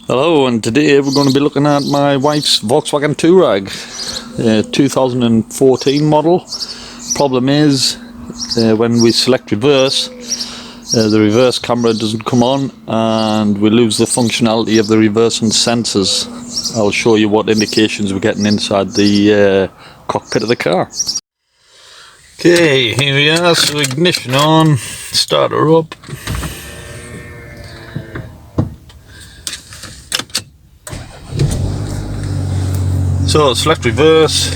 Hello, and today we're going to be looking at my wife's Volkswagen Touareg 2014 model. Problem is, when we select reverse, the reverse camera doesn't come on and we lose the functionality of the reversing sensors. I'll show you what indications we're getting inside the cockpit of the car. Okay, here we are, so ignition on, start her up. So select reverse,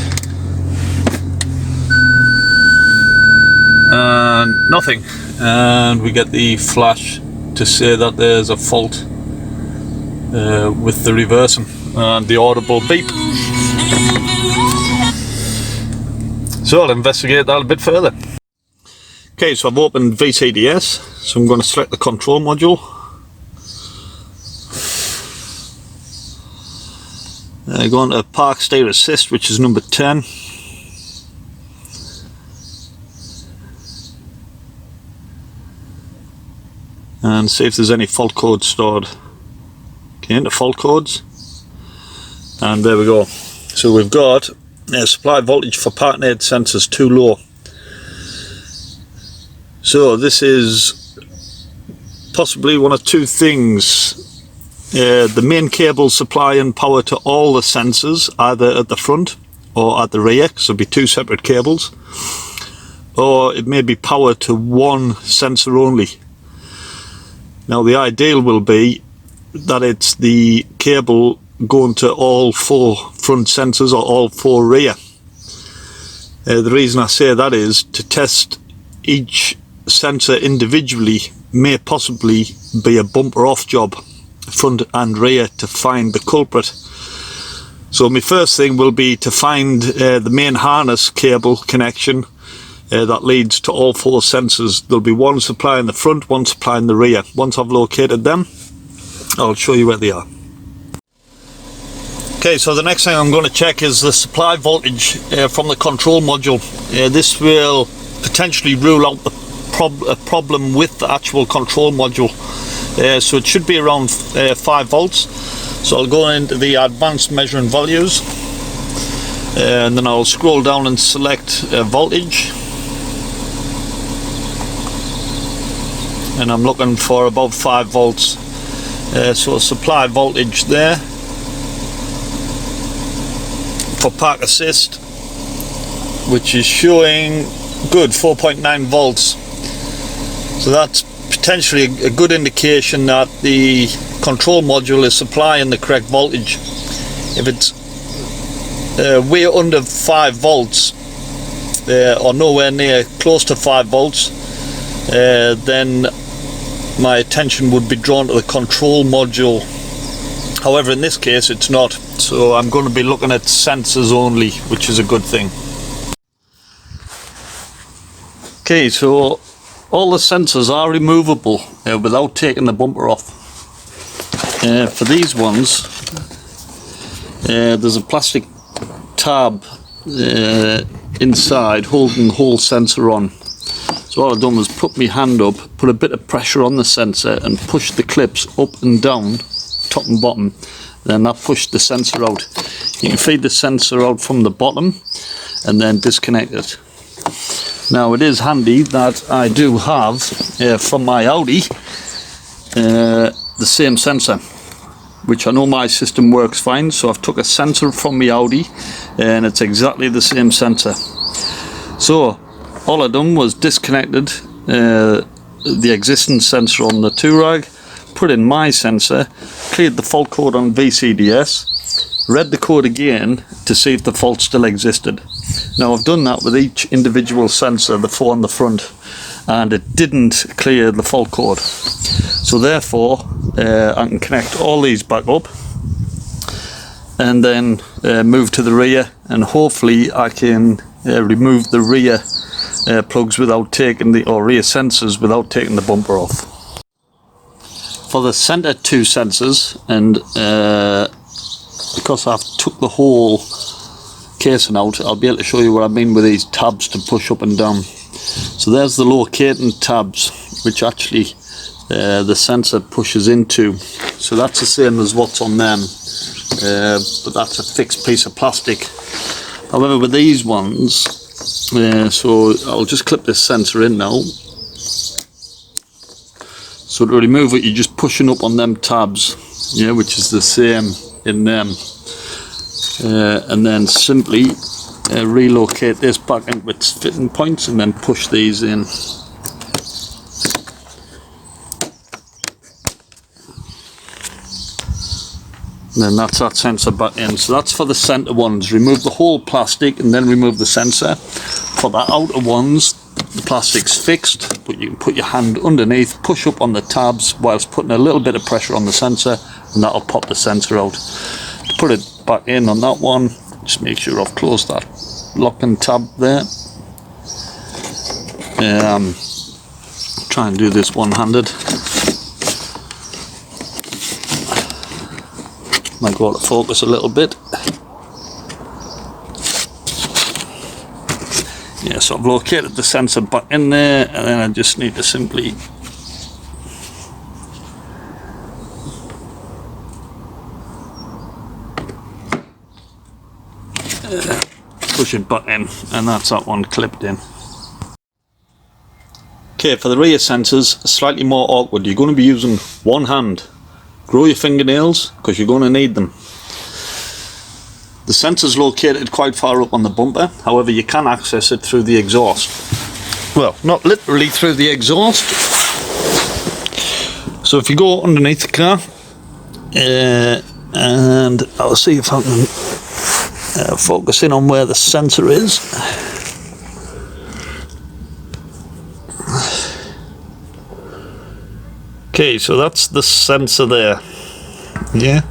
and nothing, and we get the flash to say that there's a fault with the reversing and the audible beep. So I'll investigate that a bit further. Okay, so I've opened VCDS, so I'm going to select the control module. Go on to Park Steer Assist, which is number 10. And see if there's any fault codes stored. Okay, into fault codes. And there we go. So we've got supply voltage for parking aid sensors too low. So this is possibly one of two things. The main cable supplying power to all the sensors, either at the front or at the rear, so it'll be two separate cables, or it may be power to one sensor only. Now the ideal will be that it's the cable going to all four front sensors or all four rear. The reason I say that is to test each sensor individually may possibly be a bumper off job, front and rear, to find the culprit. So my first thing will be to find the main harness cable connection that leads to all four sensors. There'll be one supplying the front, one supplying the rear. Once I've located them, I'll show you where they are. Okay, so the next thing I'm going to check is the supply voltage from the control module. This will potentially rule out the problem with the actual control module. So it should be around 5 volts. So I'll go into the advanced measuring values, and then I'll scroll down and select voltage, and I'm looking for about 5 volts. So supply voltage there for park assist, which is showing good 4.9 volts. So that's potentially a good indication that the control module is supplying the correct voltage. If it's way under 5 volts or nowhere near close to 5 volts, then my attention would be drawn to the control module. However, in this case it's not, so I'm going to be looking at sensors only, which is a good thing. Okay, so all the sensors are removable without taking the bumper off. For these ones, there's a plastic tab inside holding the whole sensor on. So all I've done was put my hand up, put a bit of pressure on the sensor and push the clips up and down, top and bottom. Then that pushed the sensor out. You can feed the sensor out from the bottom and then disconnect it. Now it is handy that I do have from my Audi the same sensor, which I know my system works fine. So I've took a sensor from my Audi and it's exactly the same sensor. So all I've done was disconnected the existing sensor on the Touareg, put in my sensor, cleared the fault code on VCDS, read the code again to see if the fault still existed. Now I've done that with each individual sensor, the 4 on the front, and it didn't clear the fault code. So therefore I can connect all these back up and then move to the rear, and hopefully I can remove the rear plugs without taking the, or rear sensors without taking the bumper off. For the center 2 sensors, and because I've took the whole casing out, I'll be able to show you what I mean with these tabs to push up and down. So there's the locating tabs, which actually the sensor pushes into. So that's the same as what's on them, but that's a fixed piece of plastic. However, with these ones, so I'll just clip this sensor in now. So to remove it, you're just pushing up on them tabs, yeah, which is the same in them, and then simply relocate this back into its fitting points and then push these in. And then that's that sensor back in. So that's for the center ones. Remove the whole plastic and then remove the sensor. For the outer ones, the plastic's fixed, but you can put your hand underneath, push up on the tabs whilst putting a little bit of pressure on the sensor, and that'll pop the sensor out. To put it back in on that one, just make sure I've closed that locking tab there. Try and do this one-handed. Might go out of focus a little bit. Yeah, so I've located the sensor back in there, and then I just need to simply push it back in, and that's that one clipped in. Okay, for the rear sensors, slightly more awkward. You're going to be using one hand. Grow your fingernails because you're going to need them. The sensor's located quite far up on the bumper, however you can access it through the exhaust. Well, not literally through the exhaust. So if you go underneath the car, and I'll see if I can focus in on where the sensor is. Okay, so that's the sensor there. Yeah.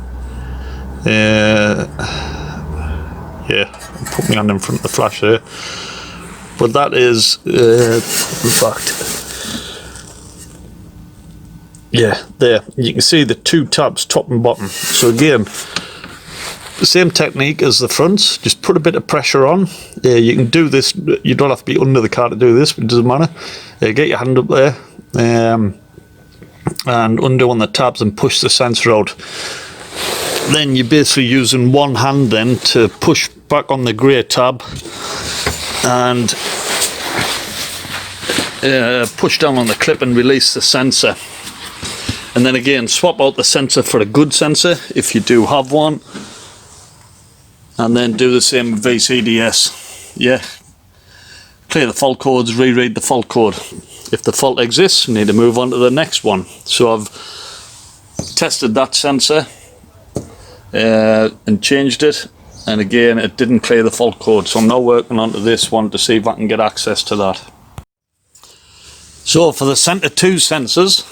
Yeah, put my hand in front of the flash there. But that is, in fact, yeah, there. You can see the two tabs, top and bottom. So again, the same technique as the fronts. Just put a bit of pressure on. You can do this. You don't have to be under the car to do this, but it doesn't matter. Get your hand up there. And undo on the tabs and push the sensor out. Then you're basically using one hand then to push back on the grey tab and push down on the clip and release the sensor. And then again, swap out the sensor for a good sensor if you do have one, and then do the same with VCDS. Yeah, clear the fault codes, reread the fault code. If the fault exists, we need to move on to the next one. So I've tested that sensor and changed it, and again it didn't clear the fault code, so I'm now working on to this one to see if I can get access to that. So for the center 2 sensors,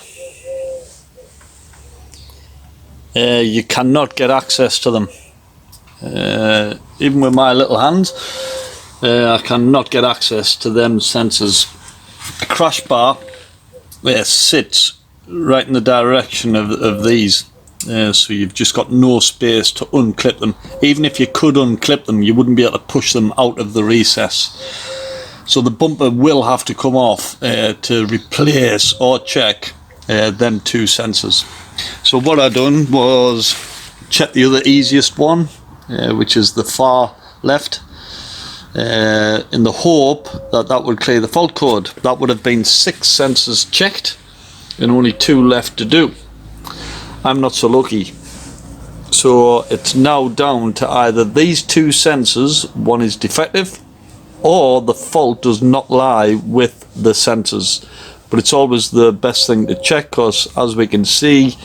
you cannot get access to them. Even with my little hands, I cannot get access to them sensors. The crash bar sits right in the direction of these, so you've just got no space to unclip them. Even if you could unclip them, you wouldn't be able to push them out of the recess. So the bumper will have to come off to replace or check them 2 sensors. So what I done was check the other easiest one, which is the far left, in the hope that that would clear the fault code. That would have been 6 sensors checked and only 2 left to do. I'm not so lucky. So it's now down to either these 2 sensors, one is defective, or the fault does not lie with the sensors. But it's always the best thing to check, because as we can see,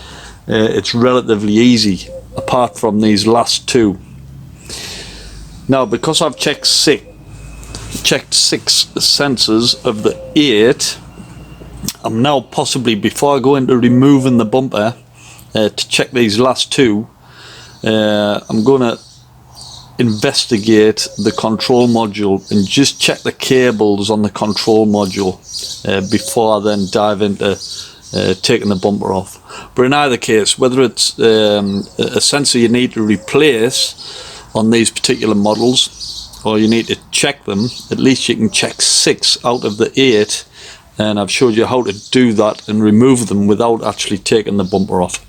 it's relatively easy apart from these last 2. Now, because I've checked 6 sensors of the 8, I'm now possibly, before I go into removing the bumper to check these last 2, I'm going to investigate the control module and just check the cables on the control module before I then dive into taking the bumper off. But in either case, whether it's a sensor you need to replace on these particular models, or you need to check them, at least you can check 6 out of the 8 and I've showed you how to do that and remove them without actually taking the bumper off.